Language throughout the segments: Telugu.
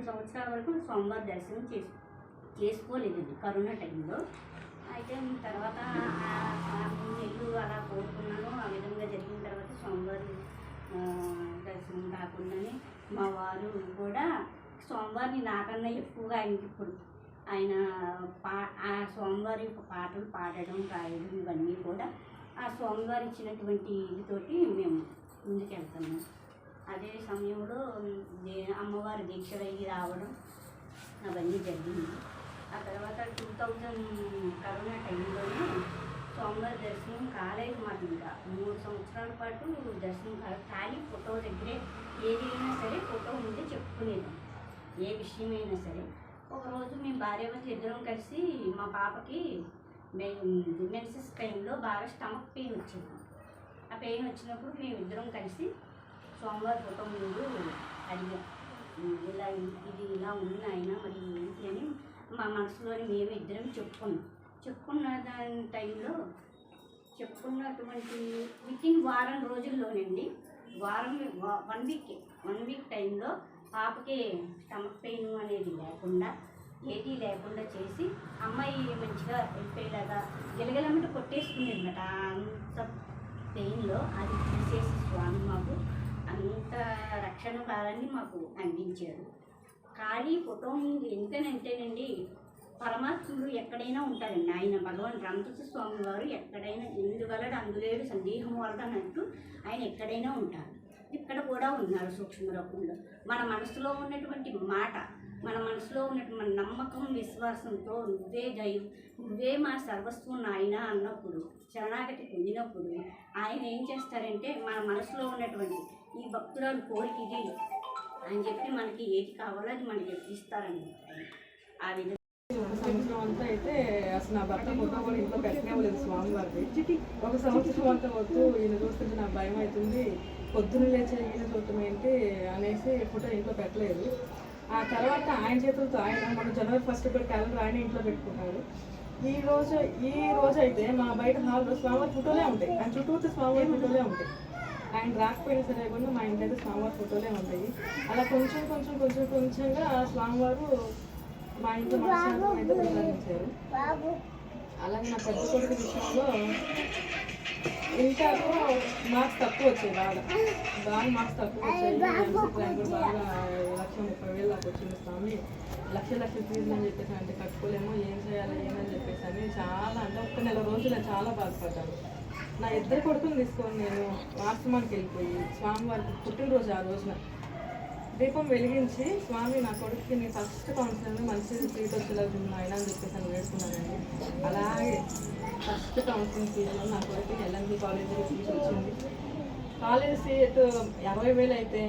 సంవత్సరాల వరకు స్వామివారి దర్శనం చేసుకోలేదండి కరోనా టైంలో. అయితే తర్వాత 3 నెలలు అలా కోరుకున్నాను. ఆ విధంగా జరిగిన తర్వాత స్వామివారి దర్శనం కాకుండానే మా వారు కూడా స్వామివారిని నాకన్నా ఎక్కువగా ఇప్పుడు ఆయన ఆ స్వామివారి యొక్క పాటలు పాడడం, రాయడం ఇవన్నీ కూడా ఆ స్వామివారు ఇచ్చినటువంటి ఇదితోటి మేము ముందుకెళ్తున్నాం. అదే సమయంలో అమ్మవారి దీక్షలు అయ్యి రావడం అవన్నీ జరిగింది. ఆ తర్వాత 2000 కరోనా టైంలోనే స్వామివారి దర్శనం కాలేదు మాకు. ఇంకా 3 సంవత్సరాల పాటు దర్శనం ఖాళీ ఫోటో దగ్గరే ఏదైనా సరే ఫోటో ఉంటే చెప్పుకునేది, ఏ విషయమైనా సరే. ఒకరోజు మేము భార్యాభర్తలు ఇద్దరం కలిసి మా పాపకి మెన్సెస్ టైంలో బాగా స్టమక్ పెయిన్ వచ్చింది. ఆ పెయిన్ వచ్చినప్పుడు మేము ఇద్దరం కలిసి స్వామివారి ఫోటో ముందు అడిగాం, ఇలా ఇది ఇలా ఉంది ఆయన మరి ఏంటి అని మా మనసులోని మేము ఇద్దరం చెప్పుకున్న దాని టైంలో చెప్పుకున్నటువంటి వితిన్ వారం రోజుల్లోనండి, 1 వీక్ టైంలో పాపకి స్టమక్ పెయిన్ అనేది లేకుండా ఏది లేకుండా చేసి అమ్మాయి మంచిగా వెళ్ళిపోయేలాగా గిలగిలమ్మట కొట్టేసుకుంది అనమాట. అంత పెయిన్లో అది తీసేసి స్వామి మాకు అంత రక్షణ కాలని మాకు అందించారు. ఖాళీ ఫోటో ఎందుకనంటేనండి, పరమాత్ముడు ఎక్కడైనా ఉంటారండి. ఆయన భగవాన్ రామకృష్ణ స్వామి వారు ఎక్కడైనా ఎందువలడు అందులేడు సందేహం వలన అన్నట్టు ఆయన ఎక్కడైనా ఉంటారు. ఇక్కడ కూడా ఉన్నారు సూక్ష్మ రూపంలో. మన మనసులో ఉన్నటువంటి మాట, మన మనసులో ఉన్నటువంటి మన నమ్మకం, విశ్వాసంతో నువ్వే మా సర్వస్వం నాయన అన్నప్పుడు, శరణాగతి పొందినప్పుడు ఆయన ఏం చేస్తారంటే మన మనసులో ఉన్నటువంటి ఈ భక్తురాలు కోరిక ఇది అని చెప్పి మనకి ఏది కావాలో అది మనకి ఇస్తారండి. ఆ విధంగా సంవత్సరం అంతా అయితే అసలు నా భర్త ఫోటో కూడా ఇంట్లో పెట్టలేదు స్వామివారికి. ఒక సంవత్సరం అంతా వద్దు, ఈయన చూస్తుంటే నాకు భయం అవుతుంది, పొద్దున్న లేచే ఈయన చూడటం ఏంటి అనేసి ఫోటో ఇంట్లో పెట్టలేదు. ఆ తర్వాత ఆయన చేతులతో ఆయన మన జనవరి 1 క్యాలెండర్ ఆయన ఇంట్లో పెట్టుకున్నాడు. ఈ రోజు అయితే మా బయట హాల్లో స్వామివారి ఫోటోలే ఉంటాయి, ఆయన చుట్టూ స్వామివారి ఫోటోలే ఉంటాయి. ఆయన రాకపోయినా సరే కూడా మా ఇంటి అయితే స్వామివారి ఫోటోలే ఉంటాయి. అలా కొంచెంగా స్వామివారు మా ఇంట్లో మనశాంతం అయితే ప్రసాదించారు. అలాగే నా పెద్ద కొడుకు విషయంలో ఇంటర్లో మార్క్స్ తక్కువ వచ్చాయి, బాగా మార్క్స్ తక్కువ వచ్చాయి. బాగా 1,30,000 దాకా వచ్చింది. స్వామి లక్షల ఫీజులు అని చెప్పేసి అంటే కట్టుకోలేమో, ఏం చేయాలి ఏమని చెప్పేసి అని చాలా అంటే 1 నెల రోజులు నేను చాలా బాధపడ్డాను. నా 2 కొడుకుని తీసుకొని నేను ఆశ్రమానికి వెళ్ళిపోయి స్వామివారికి పుట్టినరోజు ఆ రోజున దీపం వెలిగించి, స్వామి నా కొడుకుకి నీ ఫస్ట్ కౌన్సిలింగ్ మంచి సీట్ వచ్చేలాగా ఆయన అని చెప్పేసి అని వేడుకున్నానండి. అలాగే ఫస్ట్ కౌన్సిలింగ్ సీట్లో నా కొడుకుకి ఎల్ఎన్బి కాలేజీలో సీట్ వచ్చింది. కాలేజ్ సీట్ 50,000 అయితే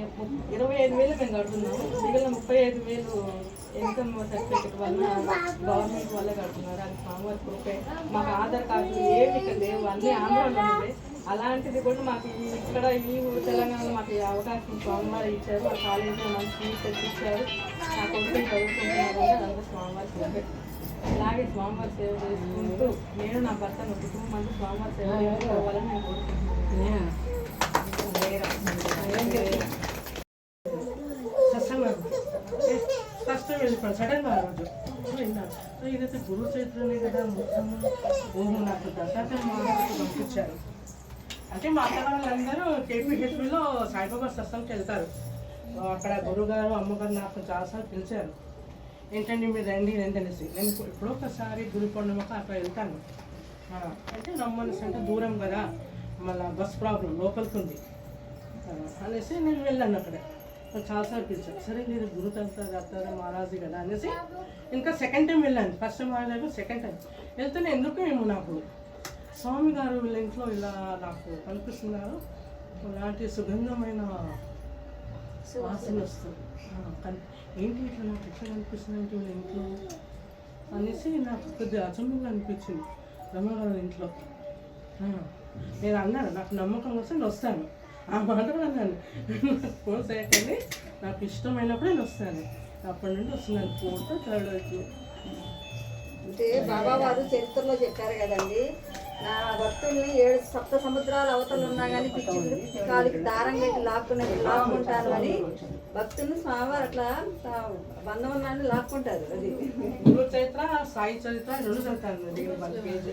25,000 మేము కడుతున్నాము. మిగిలిన 35,000 ఇన్కమ్ సర్టిఫికేట్ వల్ల గవర్నమెంట్ వల్ల కడుతున్నారు. అది స్వామివారి కృపే. మాకు ఆధార్ కార్డులు ఏమి ఇక్కడ లేవు, అన్నీ ఆంధ్రాలో ఉన్నాయి. అలాంటిది కూడా మాకు ఇక్కడ ఈ తెలంగాణలో మాకు ఈ అవకాశం స్వామివారు ఇచ్చారు. ఆ కాలేజీలో మంచి సీట్ తెచ్చిచ్చారు. నా కొడుకుని చదువుకుంటున్నారు అంటే అదంతా స్వామివారి సేవ. అలాగే స్వామివారి సేవ చేసుకుంటూ నేను నా భర్త 2 మంది స్వామివారి సేవ చేసుకోవాలని నేను కోరుకుంటున్నాను. ఫస్ట్ వెళ్ళిపోయాను సడన్గా ఆ రోజు విన్నాను. సో ఇదైతే గురు చైత్రనే కదా మొత్తము. ఓహో, నాకు దత్తాత్రేయ మహారాజుకి పంపించారు. అంటే మా అక్క వాళ్ళందరూ కేపీహెచ్బిలో సాయిబాబా సత్సంగ్కి వెళ్తారు. అక్కడ గురుగారు అమ్మగారు నాకు చాలాసార్లు పిలిచారు, ఏంటండి మీరు రండి అనేసి. నేను ఎప్పుడో ఒకసారి గురు పౌర్ణమికి అక్కడ వెళ్తాను. అంటే రమ్మనేసి అంటే దూరం కదా, మళ్ళీ బస్ ప్రాబ్లం లోపలికి ఉంది అనేసి నేను వెళ్ళాను. అక్కడ చాలాసార్లు పిలిచాను. సరే మీరు గురు దత్తాత్రేయ మహారాజు కదా అనేసి ఇంకా సెకండ్ టైం వెళ్ళాను. ఫస్ట్ టైం వెళ్ళాను, సెకండ్ టైం వెళ్తేనే ఎందుకు ఏమో నాకు స్వామి గారు వీళ్ళ ఇంట్లో ఇలా నాకు కనిపిస్తున్నారు. అలాంటి సుగంధమైన వాసన వస్తుంది. ఏంటి ఇట్లా నాకు ఎట్లా కనిపిస్తుంది వీళ్ళ ఇంట్లో అనేసి నాకు కొద్దిగా అచంబంగా అనిపించింది. రమ్మగారు ఇంట్లో నేను అన్నాను, నాకు నమ్మకం వస్తే నేను వస్తాను. ఆ మాట అన్నాను. ఫోన్ చేయకండి, నాకు ఇష్టమైనప్పుడు నేను వస్తాను. అప్పటి నుండి వస్తున్నాను. 4th 3rd అంటే బాబా వారు చరిత్రలో చెప్పారు కదండి, నా భక్తుల్ని 7 సప్త సముద్రాల అవతలు ఉన్నా కానీ పిచ్చి కాలికి దారం కట్టి లాక్కుంటాను అని భక్తుల్ని స్వామివారు అట్లా బంధం ఉన్నాన్ని లాక్కుంటారు. అది గురు చరిత్ర సాయి చరిత్ర 2 చదువుతాను. 1 పేజ్